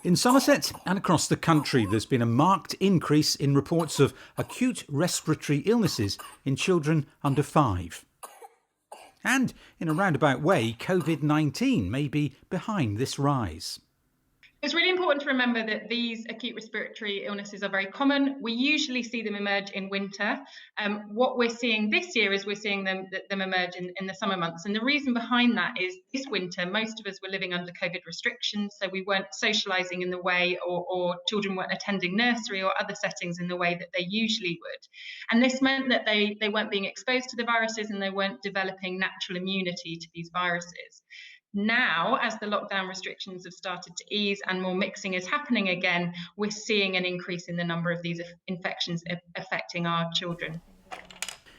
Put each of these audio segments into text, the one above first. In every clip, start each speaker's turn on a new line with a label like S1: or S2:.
S1: In Somerset and across the country, there's been a marked increase in reports of acute respiratory illnesses in children under 5. And in a roundabout way, Covid-19 may be behind this rise.
S2: It's really important to remember that these acute respiratory illnesses are very common. We usually see them emerge in winter. What we're seeing this year is we're seeing them emerge in the summer months. And the reason behind that is this winter, most of us were living under COVID restrictions, so we weren't socialising in the way, or children weren't attending nursery or other settings in the way that they usually would. And this meant that they weren't being exposed to the viruses and they weren't developing natural immunity to these viruses. Now, as the lockdown restrictions have started to ease and more mixing is happening again, we're seeing an increase in the number of these infections affecting our children.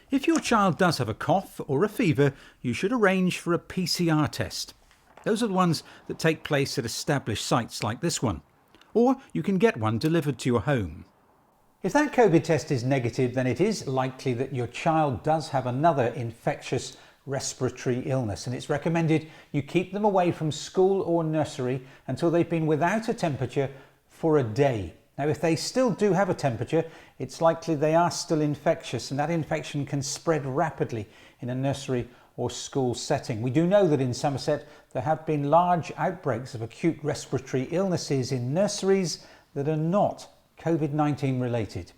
S1: If your child does have a cough or a fever, you should arrange for a PCR test. Those are the ones that take place at established sites like this one. Or you can get one delivered to your home. If that COVID test is negative, then it is likely that your child does have another infectious respiratory illness, and it's recommended you keep them away from school or nursery until they've been without a temperature for a day. Now, if they still do have a temperature, it's likely they are still infectious, and that infection can spread rapidly in a nursery or school setting. We do know that in Somerset there have been large outbreaks of acute respiratory illnesses in nurseries that are not COVID-19 related.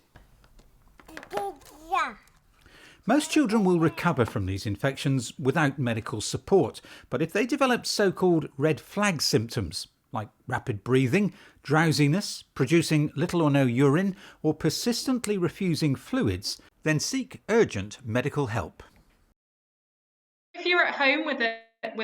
S1: Most children will recover from these infections without medical support, but if they develop so-called red flag symptoms, like rapid breathing, drowsiness, producing little or no urine, or persistently refusing fluids, then seek urgent medical help.
S2: If you're at home with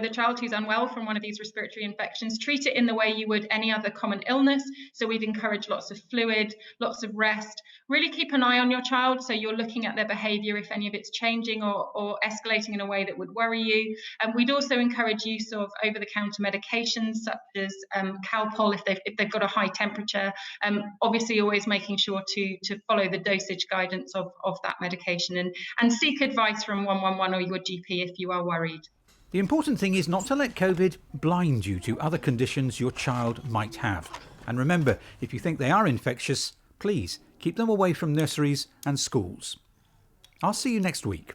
S2: a child who's unwell from one of these respiratory infections, treat it in the way you would any other common illness. So we'd encourage lots of fluid, lots of rest. Really keep an eye on your child, so you're looking at their behaviour if any of it's changing or escalating in a way that would worry you. We'd also encourage use of over-the-counter medications such as Calpol if they've got a high temperature. Obviously, always making sure to follow the dosage guidance of that medication and seek advice from 111 or your GP if you are worried.
S1: The important thing is not to let COVID blind you to other conditions your child might have. And remember, if you think they are infectious, please keep them away from nurseries and schools. I'll see you next week.